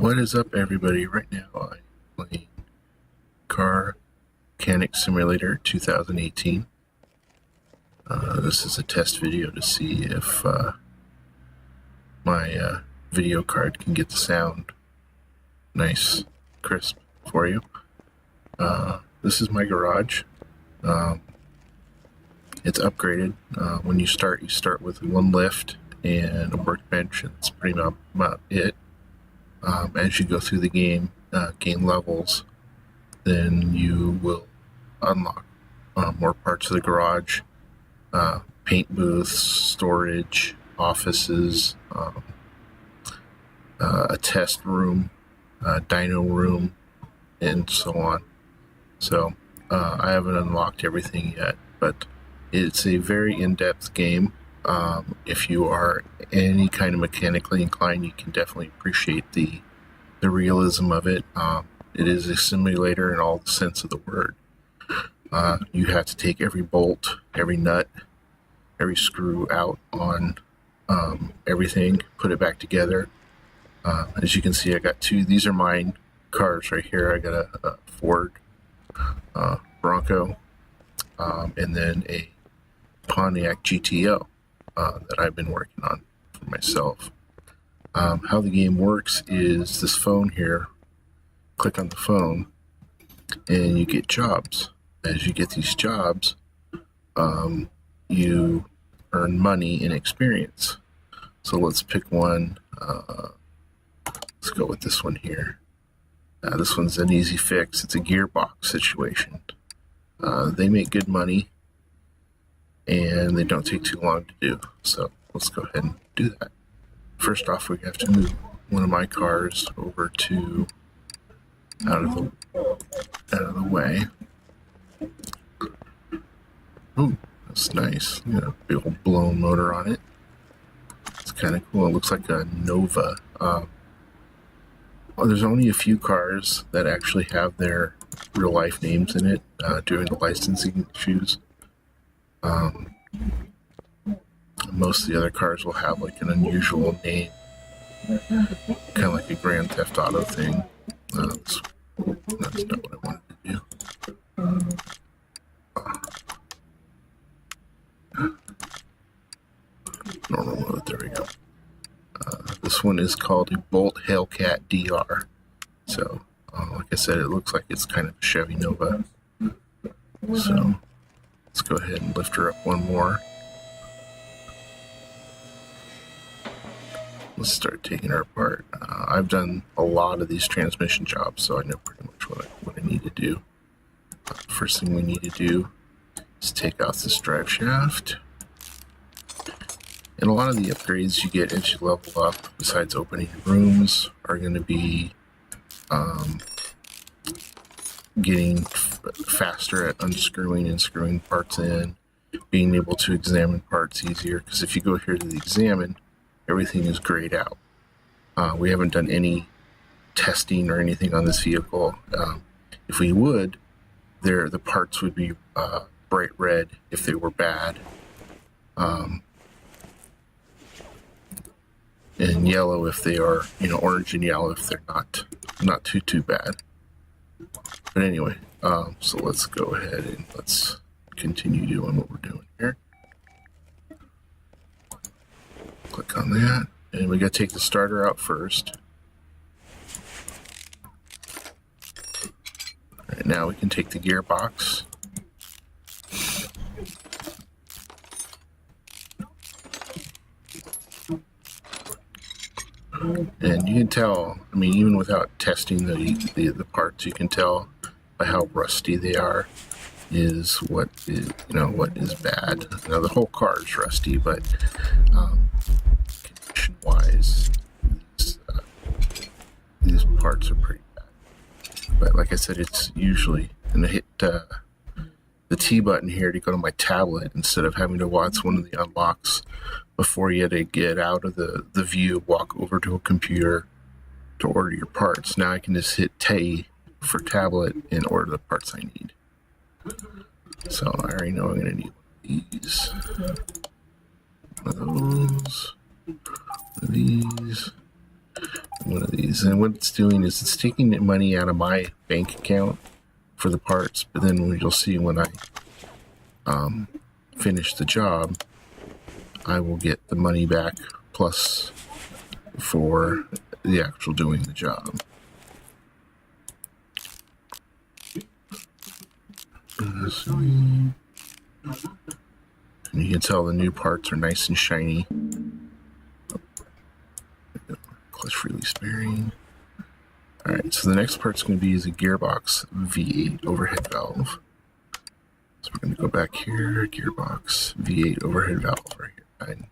What is up, everybody? Right now I'm playing Car Mechanic Simulator 2018. This is a test video to see if my video card can get the sound nice, crisp for you. This is my garage. It's upgraded. When you start with one lift and a workbench, and that's pretty about it. As you go through the game, gain levels, then you will unlock more parts of the garage, paint booths, storage, offices, a test room, dyno room, and so on. So I haven't unlocked everything yet, but it's a very in-depth game. If you are any kind of mechanically inclined, you can definitely appreciate the realism of it. It is a simulator in all the sense of the word. You have to take every bolt, every nut, every screw out on everything, put it back together. As you can see, I got two. These are mine cars right here. I got a Ford Bronco and then a Pontiac GTO that I've been working on for myself. How the game works is this phone here, click on the phone and you get jobs. As you get these jobs, you earn money and experience. So let's pick one. Let's go with this one here. This one's an easy fix. It's a gearbox situation. They make good money and they don't take too long to do. So let's go ahead and do that. First off, we have to move one of my cars over to out of the way. Oh, that's nice. You know, big old blown motor on it. It's kind of cool. It looks like a Nova. Well, there's only a few cars that actually have their real life names in it during the licensing issues. Most of the other cars will have like an unusual name, kind of like a Grand Theft Auto thing. That's not what I wanted to do. Normal mode, there we go. This one is called a Bolt Hellcat DR. So, like I said, it looks like it's kind of a Chevy Nova. So, let's go ahead and lift her up one more. Let's start taking her apart. I've done a lot of these transmission jobs, so I know pretty much what I need to do. First thing we need to do is take out this drive shaft. And a lot of the upgrades you get as you level up, besides opening rooms, are going to be getting faster at unscrewing and screwing parts in, being able to examine parts easier, because if you go here to the examine, everything is grayed out. We haven't done any testing or anything on this vehicle. If we would, the parts would be bright red if they were bad, and yellow if they are, orange and yellow if they're not too bad. But anyway, so let's go ahead and let's continue doing what we're doing here. Click on that, and we got to take the starter out first. All right, now we can take the gearbox. And you can tell, even without testing the parts, you can tell by how rusty they are what is bad. Now the whole car is rusty, but condition-wise, these parts are pretty bad. But like I said, it's usually, and I hit the T button here to go to my tablet instead of having to watch one of the unlocks before you had to get out of the view, walk over to a computer to order your parts. Now I can just hit T for tablet and order the parts I need. So I already know I'm going to need one of these, one of those, one of these, one of these. And what it's doing is it's taking the money out of my bank account for the parts, but then you'll see when I finish the job, I will get the money back plus for the actual doing the job. And you can tell the new parts are nice and shiny. Clutch release bearing. Alright, so the next part's going to be is a gearbox V8 overhead valve. So we're going to go back here, gearbox V8 overhead valve right here.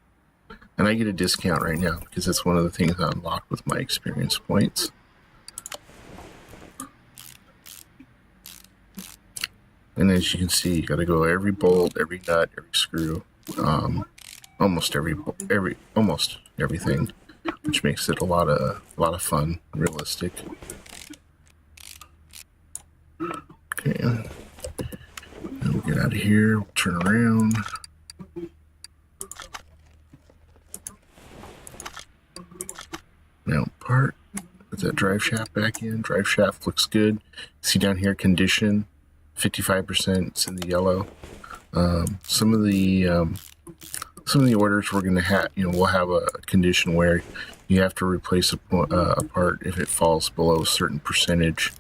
And I get a discount right now because that's one of the things I unlocked with my experience points. And as you can see, you got to go every bolt, every nut, every screw, almost everything, which makes it a lot of fun, realistic. Okay, and we'll get out of here. We'll turn around. Mount part. Put that drive shaft back in. Drive shaft looks good. See down here, condition. 55%. It's in the yellow. Some of the orders we're going to have, we'll have a condition where you have to replace a part if it falls below a certain percentage,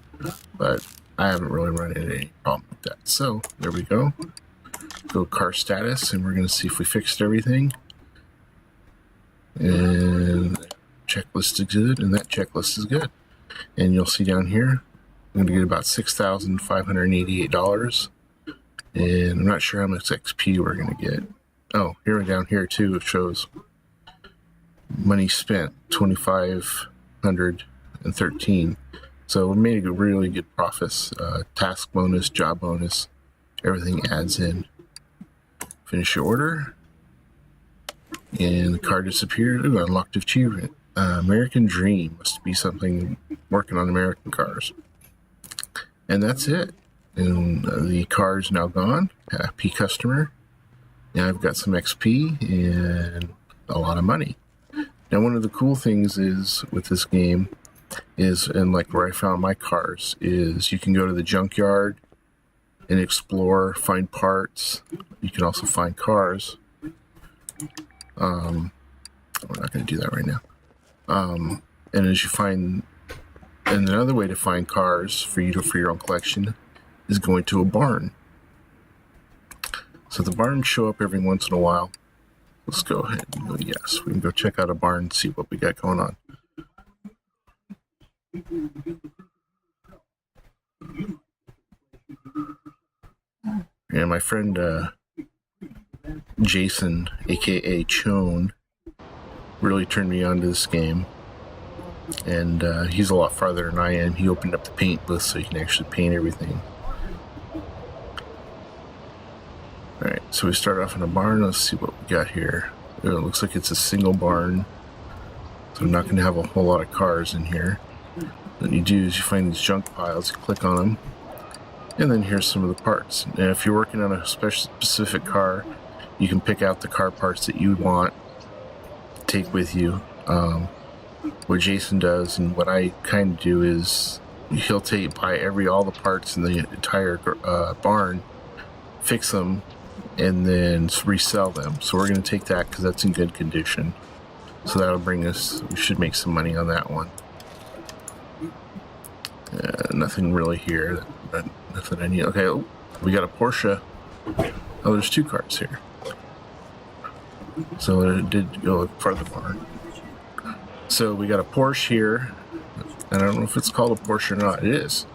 but I haven't really run into any problem with that. So there we go. Go car status, and we're going to see if we fixed everything. And checklist is good, and that checklist is good. And you'll see down here, I'm going to get about $6,588, and I'm not sure how much XP we're going to get. Oh, here and down here too, it shows money spent, 2,513. So we made a really good profits. Task bonus, job bonus, everything adds in. Finish your order, and the car disappeared. Ooh, unlocked achievement. American Dream must be something working on American cars. And that's it. And the car is now gone. Happy customer. Now I've got some XP and a lot of money. Now one of the cool things is with this game is, and like where I found my cars, is you can go to the junkyard and explore, find parts. You can also find cars. We're not going to do that right now. And as you find, and another way to find cars for your own collection is going to a barn. So the barns show up every once in a while. Let's go ahead and go, yes, we can go check out a barn and see what we got going on. And my friend Jason, aka Chone, really turned me on to this game. And he's a lot farther than I am. He opened up the paint booth so you can actually paint everything. Alright, so we start off in a barn. Let's see what we got here. It looks like it's a single barn, so I'm not going to have a whole lot of cars in here. What you do is you find these junk piles, you click on them, and then here's some of the parts. Now if you're working on a specific car, you can pick out the car parts that you want to take with you. What Jason does, and what I kind of do, is he'll buy all the parts in the entire barn, fix them, and then resell them. So we're going to take that because that's in good condition. So that'll bring us, we should make some money on that one. Nothing really here. Nothing I need. Okay, we got a Porsche. Oh, there's two cars here. So it did go part of the barn. So we got a Porsche here. And I don't know if it's called a Porsche or not. It is.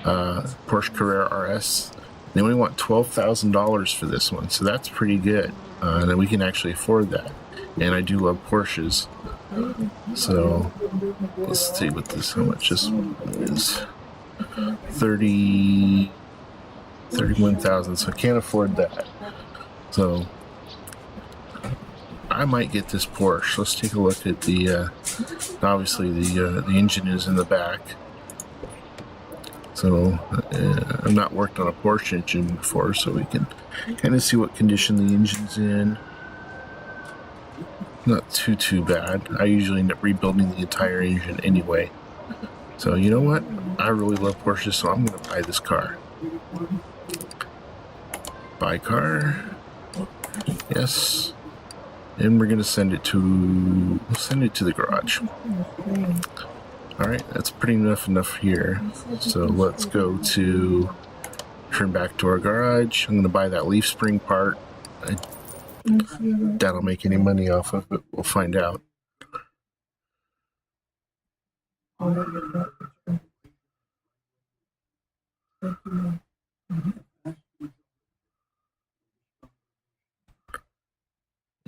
Porsche Carrera RS. They only want $12,000 for this one, so that's pretty good. And then we can actually afford that. And I do love Porsches. So let's see what this, how much this is. 31,000. So I can't afford that. So I might get this Porsche. Let's take a look at the. Obviously, the engine is in the back. So I've not worked on a Porsche engine before, so we can kind of see what condition the engine's in. not too bad. I usually end up rebuilding the entire engine anyway. So you know what? I really love Porsche, so I'm going to buy this car. Buy car. Yes. And we're going to send it to the garage. All right, that's pretty enough here. So let's go to turn back to our garage. I'm going to buy that leaf spring part. I doubt I'll make any money off of it. We'll find out.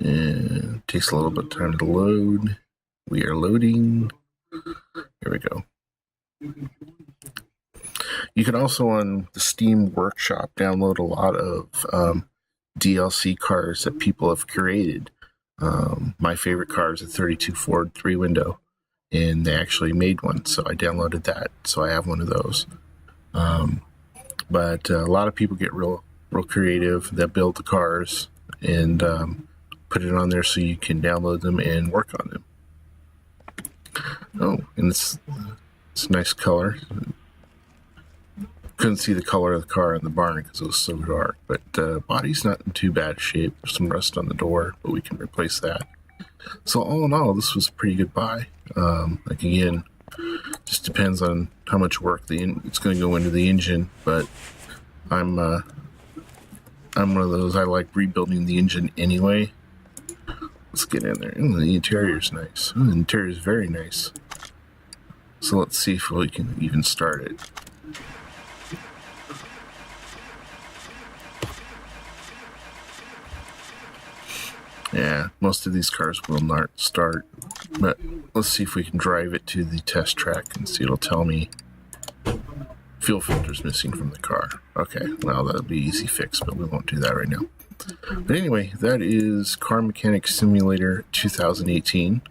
And it takes a little bit of time to load. We are loading. Here we go. You can also on the Steam Workshop download a lot of DLC cars that people have created. My favorite car is a 32 Ford 3-window, and they actually made one, so I downloaded that. So I have one of those. But a lot of people get real creative. They build the cars and put it on there so you can download them and work on them. Oh, and it's a nice color. Couldn't see the color of the car in the barn because it was so dark, but body's not in too bad shape. There's some rust on the door, but we can replace that. So all in all, this was a pretty good buy. Like again, just depends on how much work it's going to go into the engine, but I'm one of those, I like rebuilding the engine anyway. Let's get in there. Ooh, the interior's nice. Ooh, the interior's very nice. So let's see if we can even start it. Yeah, most of these cars will not start, but let's see if we can drive it to the test track and see. It'll tell me fuel filter's missing from the car. Okay, well, that'll be easy fix, but we won't do that right now. But anyway, that is Car Mechanic Simulator 2018.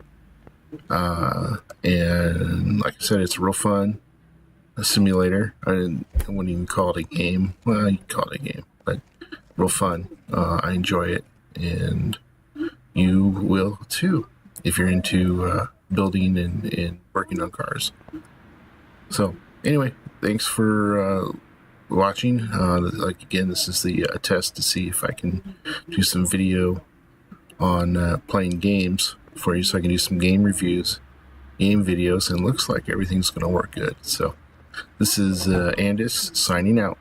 And like I said, it's real fun. A simulator. I wouldn't even call it a game. Well, you can call it a game, but real fun. I enjoy it, and you will too if you're into building and working on cars. So anyway, thanks for watching. Like again, this is the test to see if I can do some video on playing games for you, so I can do some game reviews, game videos, and looks like everything's going to work good. So this is Andis signing out.